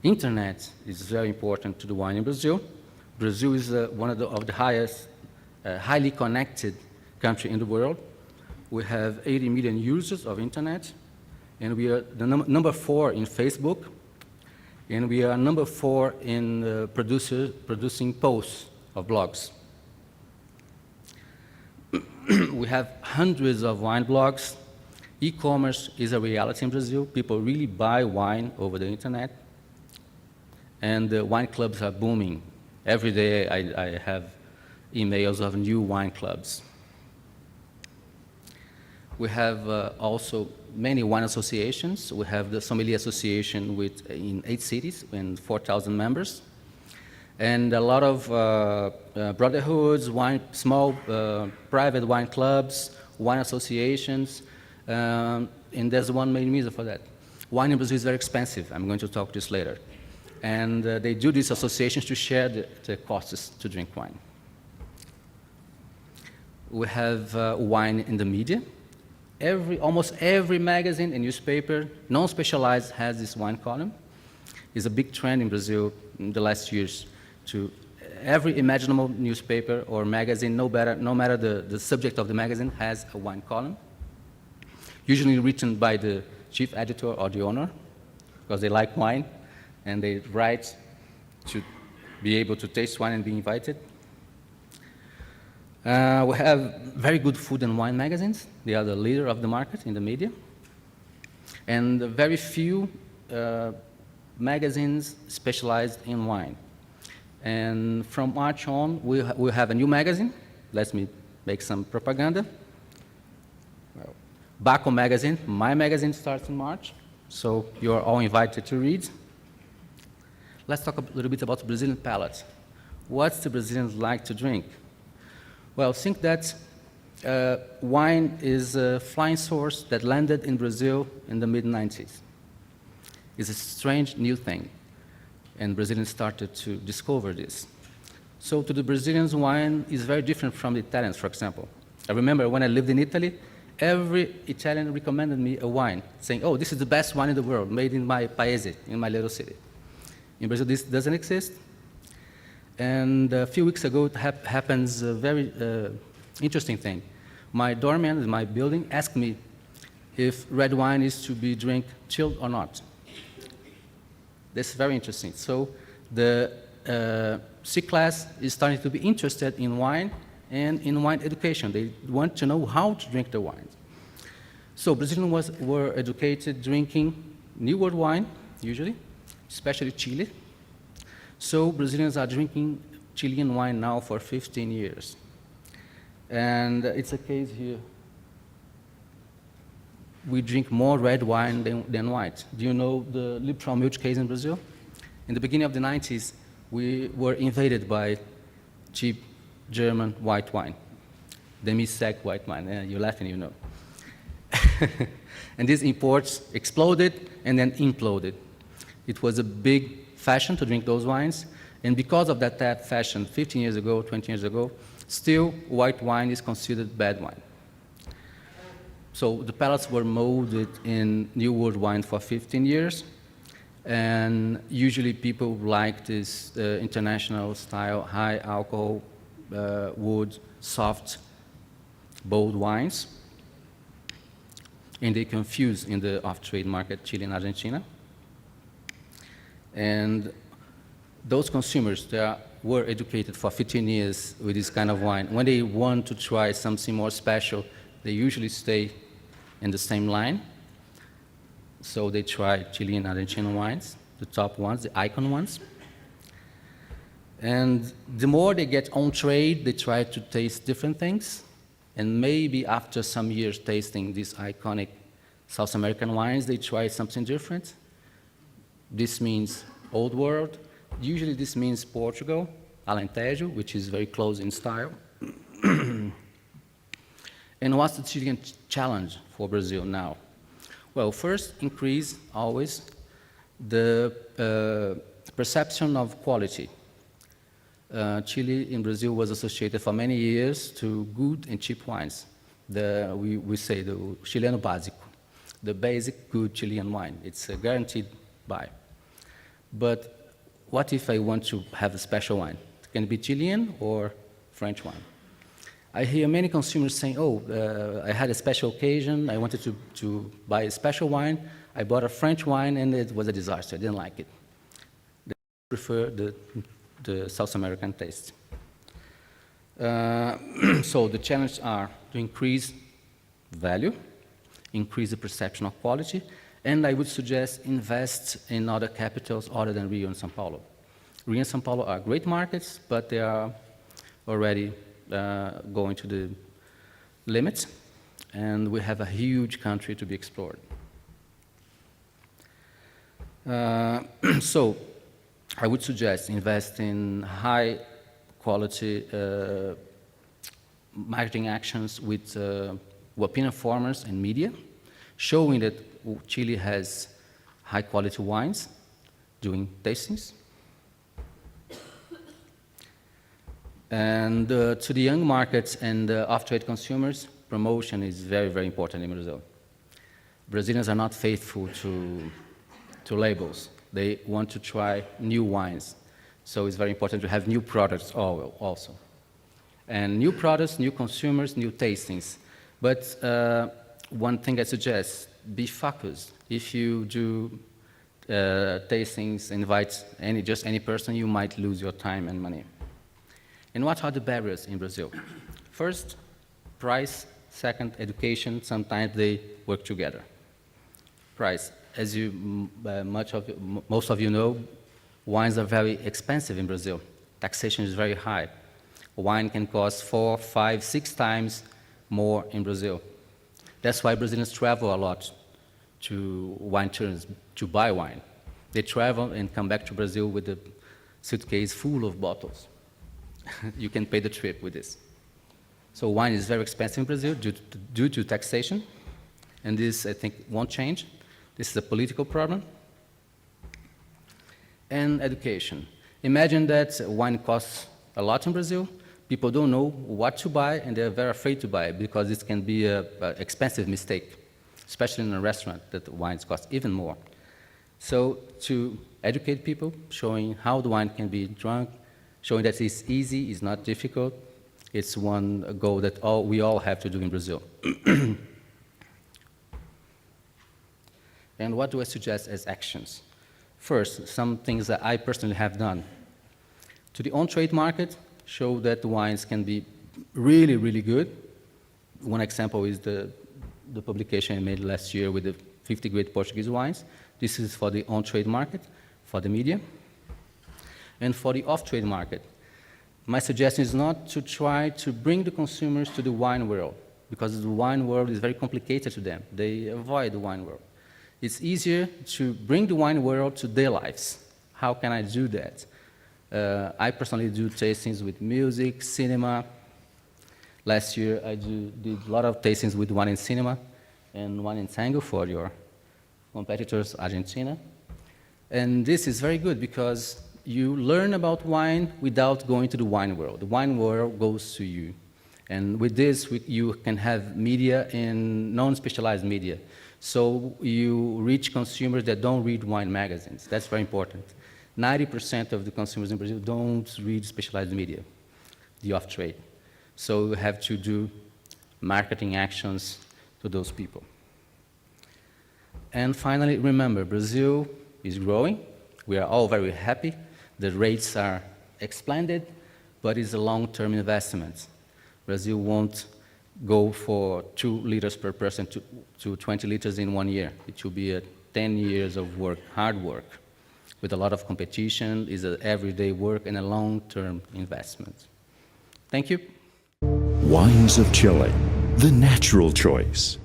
Internet is very important to the wine in Brazil. Brazil is one of the highest, highly connected country in the world. We have 80 million users of internet, and we are the number 4 in Facebook, and we are number 4 in producing posts of blogs. We have hundreds of wine blogs. E-commerce is a reality in Brazil. People really buy wine over the internet, and the wine clubs are booming. Every day I have emails of new wine clubs. We have also many wine associations. We have the Sommelier Association in 8 cities and 4,000 members. And a lot of brotherhoods, small private wine clubs, wine associations, and there's one main reason for that. Wine in Brazil is very expensive. I'm going to talk this later. And they do these associations to share the costs to drink wine. We have wine in the media. Almost every magazine and newspaper, non-specialized, has this wine column. It's a big trend in Brazil in the last years. To every imaginable newspaper or magazine, no matter the subject of the magazine, has a wine column, usually written by the chief editor or the owner, because they like wine, and they write to be able to taste wine and be invited. We have very good food and wine magazines. They are the leader of the market in the media. And very few magazines specialized in wine. And from March on, we'll have a new magazine. Let me make some propaganda. Well, Baco magazine, my magazine, starts in March, so you're all invited to read. Let's talk a little bit about the Brazilian palate. What's the Brazilians like to drink? Well, think that wine is a flying source that landed in Brazil in the mid-90s. It's a strange new thing, and Brazilians started to discover this. So to the Brazilians, wine is very different from the Italians, for example. I remember when I lived in Italy, every Italian recommended me a wine, saying, oh, this is the best wine in the world, made in my paese, in my little city. In Brazil, this doesn't exist. And a few weeks ago, it happens a very interesting thing. My doorman in my building asked me if red wine is to be drank chilled or not. That's very interesting. So the C class is starting to be interested in wine and in wine education. They want to know how to drink the wine. So Brazilians were educated drinking New World wine, usually, especially Chile. So Brazilians are drinking Chilean wine now for 15 years. And it's a case here. We drink more red wine than white. Do you know the Liebfraumilch case in Brazil? In the beginning of the 90s, we were invaded by cheap German white wine, demi-sec white wine. You're laughing, you know. And these imports exploded and then imploded. It was a big fashion to drink those wines, and because of that fashion 15 years ago, 20 years ago, still white wine is considered bad wine. So the palates were molded in New World wine for 15 years, and usually people like this international style, high alcohol, wood, soft, bold wines, and they confuse in the off-trade market Chile and Argentina. And those consumers that were educated for 15 years with this kind of wine, when they want to try something more special, they usually stay in the same line. So they try Chilean and Argentine wines, the top ones, the icon ones. And the more they get on trade, they try to taste different things. And maybe after some years tasting these iconic South American wines, they try something different. This means Old World. Usually this means Portugal, Alentejo, which is very close in style. And what's the Chilean challenge for Brazil now? Well, first, increase always the perception of quality. Chile in Brazil was associated for many years to good and cheap wines. We say the Chileno Básico, the basic good Chilean wine. It's a guaranteed buy. but what if I want to have a special wine? It can be Chilean or French wine. I hear many consumers saying, oh, I had a special occasion, I wanted to buy a special wine, I bought a French wine and it was a disaster, I didn't like it. They prefer the South American taste. So the challenges are to increase value, increase the perception of quality, and I would suggest invest in other capitals other than Rio and São Paulo. Rio and São Paulo are great markets, but they are already going to the limits, and we have a huge country to be explored. So I would suggest invest in high quality marketing actions with opinion farmers and media, showing that Chile has high quality wines, doing tastings. And to the young markets and off-trade consumers, promotion is very, very important in Brazil. Brazilians are not faithful to labels. They want to try new wines. So it's very important to have new products also. And new products, new consumers, new tastings. But one thing I suggest, be focused. If you do tastings, invite just any person, you might lose your time and money. And what are the barriers in Brazil? First, price. Second, education. Sometimes they work together. Price. As most of you know, wines are very expensive in Brazil. Taxation is very high. Wine can cost 4, 5, 6 times more in Brazil. That's why Brazilians travel a lot to wine tours to buy wine. They travel and come back to Brazil with a suitcase full of bottles. You can pay the trip with this. So wine is very expensive in Brazil due to taxation, and this, I think, won't change. This is a political problem. And education. Imagine that wine costs a lot in Brazil. People don't know what to buy, and they're very afraid to buy it because this can be an expensive mistake, especially in a restaurant that wines cost even more. So to educate people, showing how the wine can be drunk, showing that it's easy, it's not difficult, it's one goal that we all have to do in Brazil. And what do I suggest as actions? First, some things that I personally have done. To the on-trade market, show that the wines can be really, really good. One example is the publication I made last year with the 50 great Portuguese wines. This is for the on-trade market, for the media. And for the off-trade market, my suggestion is not to try to bring the consumers to the wine world, because the wine world is very complicated to them. They avoid the wine world. It's easier to bring the wine world to their lives. How can I do that? I personally do tastings with music, cinema. Last year, I did a lot of tastings with wine in cinema and wine in tango for your competitors, Argentina. And this is very good because you learn about wine without going to the wine world. The wine world goes to you. And with this, you can have media in non-specialized media. So you reach consumers that don't read wine magazines. That's very important. 90% of the consumers in Brazil don't read specialized media, the off-trade. So we have to do marketing actions to those people. And finally, remember, Brazil is growing. We are all very happy. The rates are splendid, but it's a long-term investment. Brazil won't go for 2 liters per person to 20 liters in 1 year. It will be 10 years of work, hard work, with a lot of competition. It's an everyday work and a long-term investment. Thank you. Wines of Chile, the natural choice.